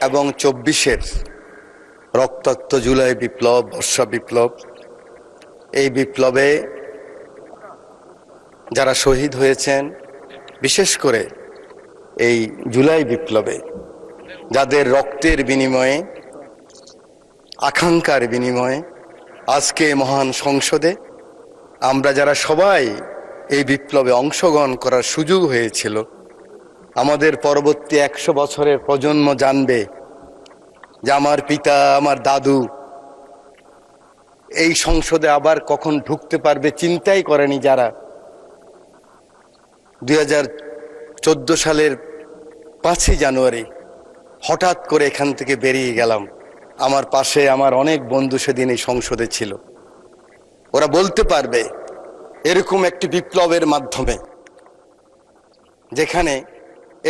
এবং 24-এর রক্তাক্ত জুলাই বিপ্লব, বর্ষা বিপ্লব, এই বিপ্লবে যারা শহীদ হয়েছেন, বিশেষ করে এই জুলাই বিপ্লবে যাদের রক্তের বিনিময়ে, আকাঙ্ক্ষার বিনিময়ে আজকে মহান সংসদে আমরা যারা সবাই এই বিপ্লবে অংশগ্রহণ করার সুযোগ হয়েছিল, আমাদের পরবর্তী 100 বছরের প্রজন্ম জানবে যে আমার পিতা, আমার দাদু এই সংসদে আবার কখন ঢুকতে পারবে চিন্তাই করেনি যারা। 2014 সালের 5ই জানুয়ারি হঠাৎ করে এখান থেকে বেরিয়ে গেলাম। আমার পাশে আমার অনেক বন্ধু সেদিন এই সংসদে ছিল। ওরা বলতে পারবে এরকম একটি বিপ্লবের মাধ্যমে, যেখানে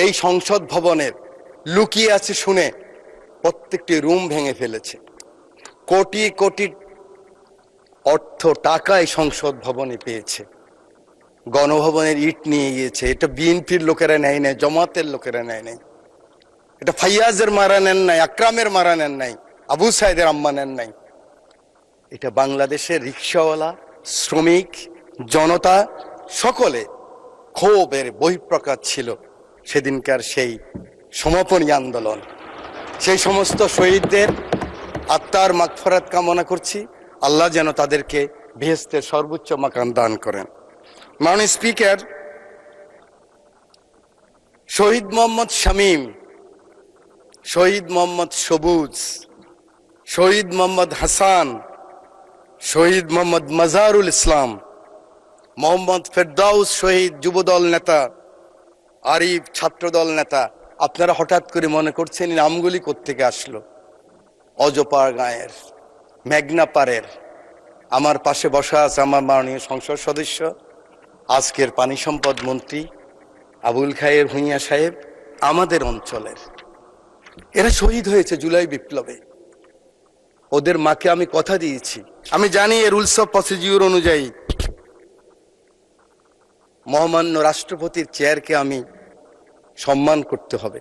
এই সংসদ ভবনের লুকিয়ে আছে শুনে প্রত্যেকটি রুম ভেঙে ফেলেছে, কোটি কোটি অর্থ টাকা এই সংসদ ভবনে পেয়েছে, গণভবনের ইট নিয়ে গিয়েছে। এটা বিএনপির লোকেরা নেয় নাই, জামাতের লোকেরা নেয় নাই, এটা ফাইয়াজের মারা নেন নাই, আকরামের মারা নেন নাই, আবু সাইদের আম্মা নেন নাই। এটা বাংলাদেশের রিকশাওয়ালা, শ্রমিক, জনতা সকলে ক্ষোভের বহিঃপ্রকাশ ছিল সেদিনকার সেই সমাপনী আন্দোলন। সেই সমস্ত শহীদদের আত্মার মাগফিরাত কামনা করছি। আল্লাহ যেন তাদেরকে বেহেশতের সর্বোচ্চ মাকাম দান করেন। মাননীয় স্পিকার, শহীদ মোহাম্মদ শামীম, শহীদ মোহাম্মদ সবুজ, শহীদ মোহাম্মদ হাসান, শহীদ মোহাম্মদ মাজারুল ইসলাম, মোহাম্মদ ফেরদাউস শহীদ যুবদল নেতা, আরিফ ছাত্রদল নেতা, আপনারা হঠাৎ করে মনে করছেন এই নামগুলি কোত্থেকে আসলো? অজপাড় গাঁয়ের, মেঘনা পাড়ের। আমার পাশে বসা আছে আমার মাননীয় সংসদ সদস্য, আজকের পানি সম্পদ মন্ত্রী আবুল খায়ের ভূঁইয়া সাহেব, আমাদের অঞ্চলের। এরা শহীদ হয়েছে জুলাই বিপ্লবে। ওদের মাকে আমি কথা দিয়েছি, আমি জানি এর রুলস অফ প্রসিডিউর অনুযায়ী মহামান্য রাষ্ট্রপতির চেয়ারকে আমি সম্মান করতে হবে,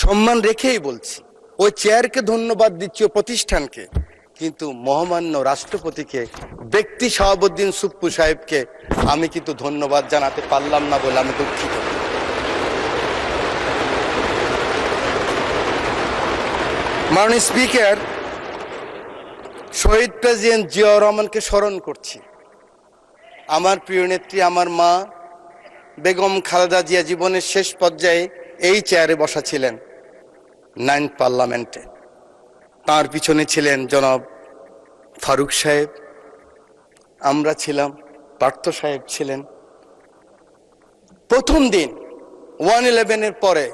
সম্মান রেখেই বলছি। ওই চেয়ারকে ধন্যবাদ দিচ্ছি, ও প্রতিষ্ঠানকে, কিন্তু মহামান্য রাষ্ট্রপতিকে, ব্যক্তি শাহাবুদ্দিন সুপ্পু সাহেবকে আমি কিন্তু ধন্যবাদ জানাতে পারলাম না বলে আমি দুঃখিত। মাননীয় স্পিকার, শহীদ প্রেসিডেন্ট জিয়াউর রহমানকে স্মরণ করছি। আমার প্রিয় নেত্রী, আমার মা বেগম খালেদা জিয়া জীবনের শেষ পর্যায়ে এই চেয়ারে বসা ছিলেন 9th পার্লামেন্টে। তার পিছনে ছিলেন জনাব ফারুক সাহেব, আমরা ছিলাম, পার্থ সাহেব ছিলেন। প্রথম দিন 1/11-এর পরে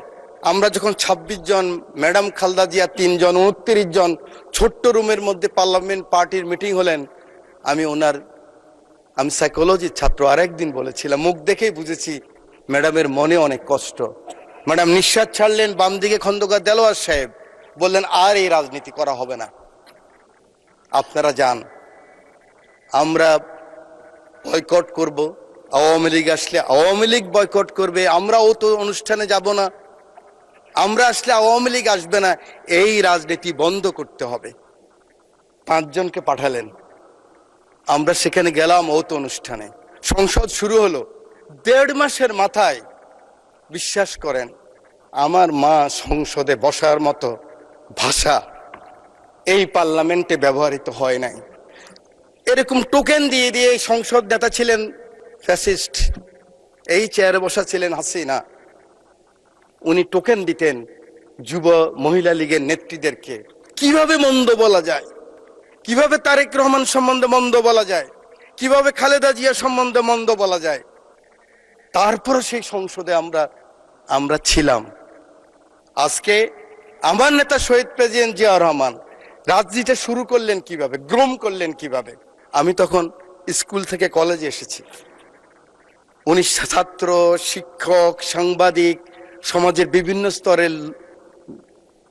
আমরা যখন 26 জন, ম্যাডাম খালেদা জিয়া 3 জন, 29 জন ছোট্ট রুমের মধ্যে পার্লামেন্ট পার্টির মিটিং হলেন, আমি সাইকোলজির ছাত্র, আরেকদিন বলেছিলাম, মুখ দেখেই বুঝেছি ম্যাডামের মনে অনেক কষ্ট। ম্যাডাম নিঃশ্বাস ছাড়লেন, বাম দিকে খন্দকার দেলোয়ার সাহেব বললেন আর এই রাজনীতি করা হবে না, আপনারা যান, আমরা বয়কট করব। আওয়ামী লীগ আসলে আওয়ামী লীগ বয়কট করবে, আমরাও তো অনুষ্ঠানে যাব না, আমরা আসলে আওয়ামী লীগ আসবে না, এই রাজনীতি বন্ধ করতে হবে। 5 জনকে পাঠালেন, আমরা সেখানে গেলাম ও তো অনুষ্ঠানে। সংসদ শুরু হলো, 1.5 মাসের মাথায়, বিশ্বাস করেন আমার মা সংসদে বসার মতো ভাষা এই পার্লামেন্টে ব্যবহৃত হয় নাই। এরকম টোকেন দিয়ে দিয়ে সংসদ নেতা ছিলেন ফ্যাসিস্ট, এই চেয়ারে বসা ছিলেন হাসিনা, উনি টোকেন দিতেন যুব মহিলা লীগের নেত্রীদেরকে। কিভাবে মন্দ বলা যায়, কিভাবে তারেক রহমান সম্বন্ধে মন্দ বলা যায়, কিভাবে খালেদা জিয়া সম্বন্ধে মন্দ বলা যায়। তারপর সেই সংসদে আমরা ছিলাম। আজকে আমার নেতা শহীদ প্রেসিডেন্ট জিয়াউর রহমান রাজনীতিটা শুরু করলেন কিভাবে, গ্রোম করলেন কিভাবে। আমি তখন স্কুল থেকে কলেজে এসেছি। উনি ছাত্র, শিক্ষক, সাংবাদিক, সমাজের বিভিন্ন স্তরের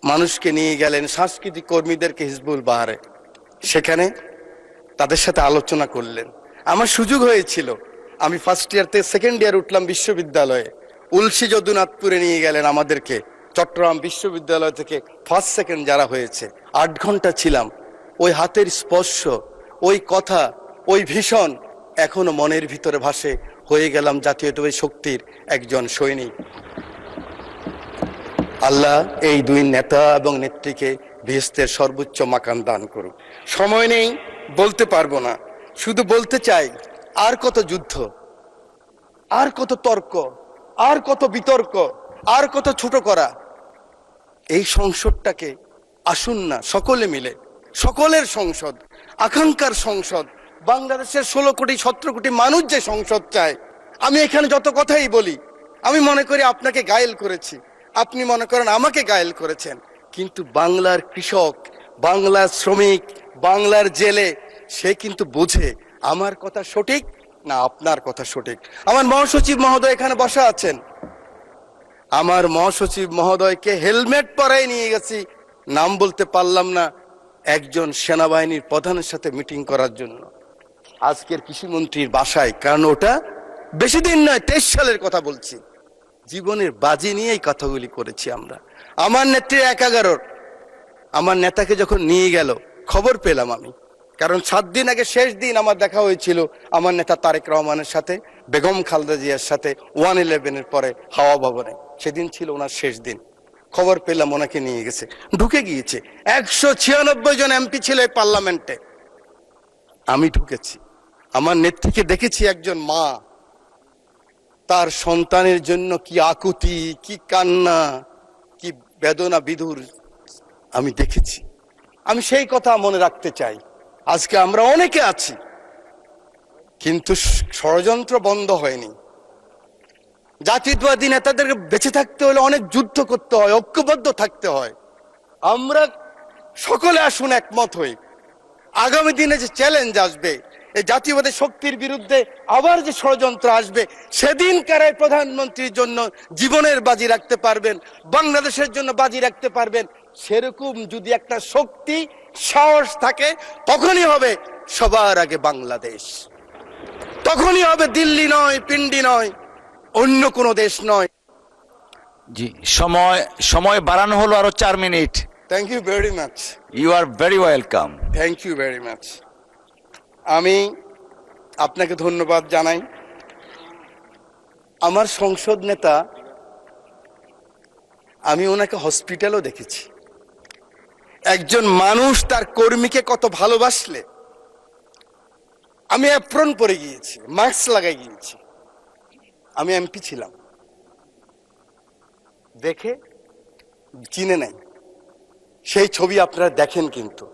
মানুষকে নিয়ে গেলেন, সাংস্কৃতিক কর্মীদেরকে হিজবুল বাহারে, সেখানে তাদের সাথে আলোচনা করলেন। আমার সুযোগ হয়েছিল, আমি ফার্স্ট ইয়ার থেকে সেকেন্ড ইয়ার উঠলাম বিশ্ববিদ্যালয়ে, উলসি যদুনাথপুরে নিয়ে গেলেন আমাদেরকে, চট্টগ্রাম বিশ্ববিদ্যালয় থেকে ফার্স্ট সেকেন্ড যারা হয়েছে, 8 ঘন্টা ছিলাম। ওই হাতের স্পর্শ, ওই কথা, ওই ভীষণ এখনো মনের ভিতরে ভাসে। হয়ে গেলাম জাতীয়তাবাদী শক্তির একজন সৈনিক। আল্লাহ এই দুই নেতা এবং নেত্রীকে বেহেশতের সর্বোচ্চ মাকাম দান করুক। সময় নেই, বলতে পারবো না, শুধু বলতে চাই, আর কত যুদ্ধ, আর কত তর্ক, আর কত বিতর্ক, আর কত ছোট করা। এই সংসদটাকে আসুন না সকলে মিলে, সকলের সংসদ, আকাঙ্ক্ষার সংসদ, বাংলাদেশের 16 কোটি 17 কোটি মানুষ যে সংসদ চায়। আমি এখানে যত কথাই বলি, আমি মনে করি আপনাকে ঘায়েল করেছি, আপনি মনে করেন আমাকে ঘায়েল করেছেন, কিন্তু বাংলার কৃষক, বাংলার শ্রমিক, বাংলার জেলে সে কিন্তু বোঝে আমার কথা সঠিক না আপনার কথা সঠিক। আমার মহাসচিব মহোদয় এখানে বসা আছেন, আমার মহাসচিব মহোদয়কে হেলমেট পরাই নিয়ে গেছি, নাম বলতে পারলাম না, একজন সেনাবাহিনীর প্রধানের সাথে মিটিং করার জন্য আজকের কৃষিমন্ত্রীর বাসায়। কারণ ওটা বেশি দিন নয়, 23 সালের কথা বলছি। জীবনের বাজি নিয়েই কথাগুলি করেছি আমরা। আমার নেত্রী 11 আমার নেতাকে যখন নিয়ে গেল খবর পেলাম আমি, কারণ 7 দিন আগে শেষ দিন আমার দেখা হয়েছিল আমার নেতা তারেক রহমানের সাথে, বেগম খালেদা জিয়ার সাথে 111-এর পরে হাওয়া ভবনে। সেদিন ছিল ওনার শেষ দিন। খবর পেলাম ওনাকে নিয়ে গেছে, ঢুকে গিয়েছে। 196 জন এমপি ছিল এই পার্লামেন্টে, আমি ঢুকেছি। আমার নেত্রীকে দেখেছি একজন মা, তার সন্তানের জন্য কি আকুতি, কি কান্না, কি বেদনা বিধুর আমি দেখেছি। আমি সেই কথা মনে রাখতে চাই। আজকে আমরা অনেকে আছি, কিন্তু ষড়যন্ত্র বন্ধ হয়নি। জাতীয়তাবাদী নেতাদেরকে বেঁচে থাকতে হলে অনেক যুদ্ধ করতে হয়, ঐক্যবদ্ধ থাকতে হয়। আমরা সকলে আসুন একমত হই। আগামী দিনে যে চ্যালেঞ্জ আসবে, এই জাতীয়বাদী শক্তির বিরুদ্ধে আবার যে ষড়যন্ত্র আসবে, সেদিন কারাই প্রধানমন্ত্রীর জন্য জীবনের বাজি রাখতে পারবেন, বাংলাদেশের জন্য বাজি রাখতে পারবেন, সেরকম যদি একটা শক্তি সাহস থাকে, তখনই হবে সবার আগে বাংলাদেশ। তখনই হবে দিল্লি নয়, পিন্ডি নয়, অন্য কোনো দেশ নয়। জি, সময় বাড়ানো হলো আরো 4 minute. Thank you very much. You are very welcome. Thank you very much. আমি আপনাকে ধন্যবাদ জানাই। আমার সংসদ নেতা, আমি ওনাকে হসপিটালও দেখেছি। একজন মানুষ তার কর্মীকে কত ভালোবাসলে, আমি অ্যাপ্রন পরে গিয়েছি, মাস্ক লাগাই গিয়েছি। আমি এমপি ছিলাম, দেখে চিনে নাই। সেই ছবি আপনারা দেখেন, কিন্তু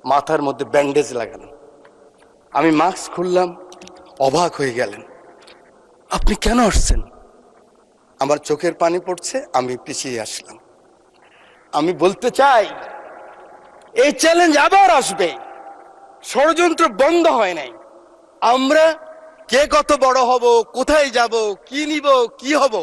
মাথার মধ্যে ব্যান্ডেজ লাগানো। আমি মাস্ক খুললাম, অবাক হয়ে গেলেন, আপনি কেন আসছেন? আমার চোখের পানি পড়ছে, আমি পিছিয়ে আসলাম। আমি বলতে চাই, এই চ্যালেঞ্জ আবার আসবে, ষড়যন্ত্র বন্ধ হয় নাই। আমরা কে কত বড় হব, কোথায় যাব, কি নিব, কি হব,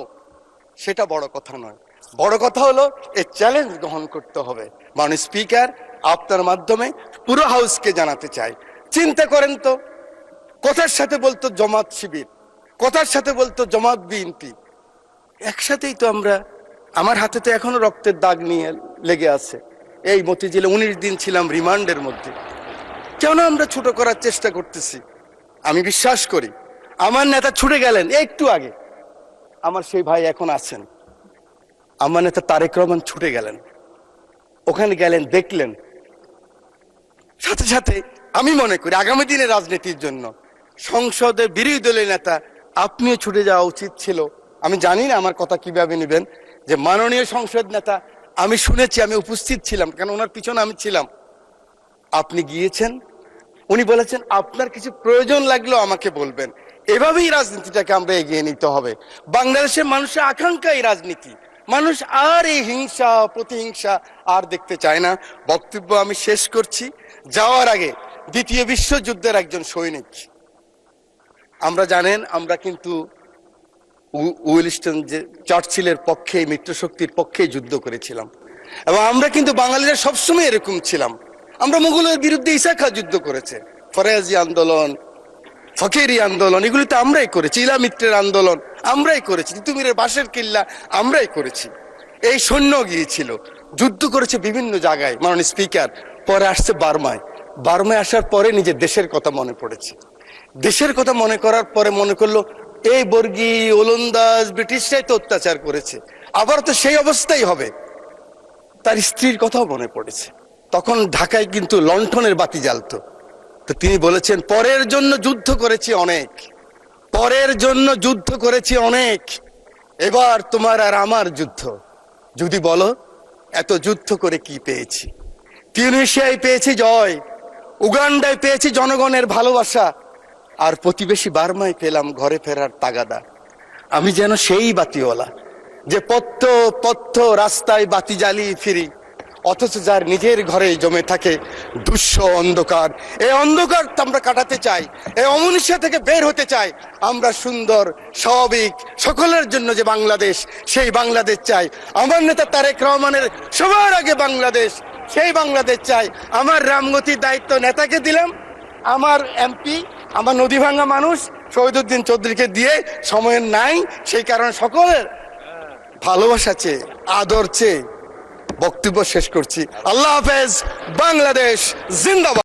সেটা বড় কথা নয়। বড় কথা হলো এই চ্যালেঞ্জ গ্রহণ করতে হবে। মাননীয় স্পিকার, আপনার মাধ্যমে পুরো হাউসকে জানাতে চাই, চিন্তা করেন তো, কথার সাথে বলতো জামাত শিবির, কথার সাথে বলতো জামাত বিএনপি, একসাথেই তো আমরা। আমার হাতে তো এখনো রক্তের দাগ নিয়ে লেগে আছে। এই মতিঝিলে 19 দিন ছিলাম রিমান্ডের মধ্যে। কেন আমরা ছোট করার চেষ্টা করতেছি? আমি বিশ্বাস করি আমার নেতা ছুটে গেলেন একটু আগে, আমার সেই ভাই এখন আছেন, আমার নেতা তারেক রহমান ছুটে গেলেন, ওখানে গেলেন, দেখলেন। সাথে সাথে আমি মনে করি আগামী দিনে রাজনীতির জন্য সংসদে বিরোধী দলের নেতা আপনিও ছুটে যাওয়া উচিত ছিল। আমি জানি না আমার কথা কিভাবে নেবেন, যে মাননীয় সংসদ নেতা, আমি শুনেছি, আমি উপস্থিত ছিলাম, কেন ওনার পিছনে আমি ছিলাম, আপনি গিয়েছেন, উনি বলেছেন আপনার কিছু প্রয়োজন লাগলেও আমাকে বলবেন। এভাবেই রাজনীতিটাকে আমরা এগিয়ে নিতে হবে। বাংলাদেশের মানুষের আকাঙ্ক্ষা এই রাজনীতি। মানুষ আর এই হিংসা প্রতিহিংসা আর দেখতে চায় না। বক্তব্য আমি শেষ করছি। যাওয়ার আগে, দ্বিতীয় বিশ্বযুদ্ধের একজন সৈনিক, আমরা জানেন আমরা কিন্তু উইলস্টন যে চার্চিলের পক্ষে, মিত্রশক্তির পক্ষে যুদ্ধ করেছিলাম, এবং আমরা কিন্তু বাঙালিরা সবসময় এরকম ছিলাম। আমরা মুঘলের বিরুদ্ধে ঈসা খাঁ যুদ্ধ করেছে, ফরাজি আন্দোলন, ফকিরি আন্দোলন, এগুলি তো আমরাই করেছি। ইলা মিত্রের আন্দোলন আমরাই করেছি, তিতুমিরের বাঁশের কিল্লা আমরাই করেছি। এই সৈন্য গিয়েছিল, যুদ্ধ করেছে বিভিন্ন জায়গায় মাননীয় স্পিকার। পরে আসছে বার্মায়, বার্মায় আসার পরে নিজের দেশের কথা মনে পড়েছে। দেশের কথা মনে করার পরে মনে করলো এই বর্গী ওলন্দাজ ব্রিটিশরাই তো অত্যাচার করেছে, আবার তো সেই অবস্থাই হবে। তার স্ত্রীর কথাও মনে পড়েছে। তখন ঢাকায় কিন্তু লণ্ঠনের বাতি জ্বালতো। তো তিনি বলেছেন, পরের জন্য যুদ্ধ করেছি অনেক, পরের জন্য যুদ্ধ করেছি অনেক, এবার তোমার আর আমার যুদ্ধ। যদি বলো এত যুদ্ধ করে কি পেয়েছি? তিউনিসিয়ায় পেয়েছি জয়, উগান্ডায় পেয়েছি জনগণের ভালোবাসা, আর প্রতিবেশী বার্মায় পেলাম ঘরে ফেরার তাগাদা। আমি যেন সেই বাতিওয়ালা যে পথ পথ রাস্তায় বাতি জ্বালিয়ে ফিরি, অথচ যার নিজের ঘরে জমে থাকে দুঃস্ব অন্ধকার। এই অন্ধকার তো আমরা কাটাতে চাই, এই অমনীষা থেকে বের হতে চাই। আমরা সুন্দর স্বাভাবিক সকলের জন্য যে বাংলাদেশ, সেই বাংলাদেশ চাই। আমার নেতা তারেক রহমানের সবার আগে বাংলাদেশ, সেই বাংলাদেশ চাই। আমার রামগতির দায়িত্ব নেতাকে দিলাম, আমার এমপি, আমার নদী ভাঙ্গা মানুষ শহীদুদ্দিন চৌধুরীকে দিয়ে সময় নাই, সেই কারণে সকলের ভালোবাসা চেয়ে, আদর চেয়ে বক্তব্য শেষ করছি। আল্লাহ হাফেজ, বাংলাদেশ জিন্দাবাদ।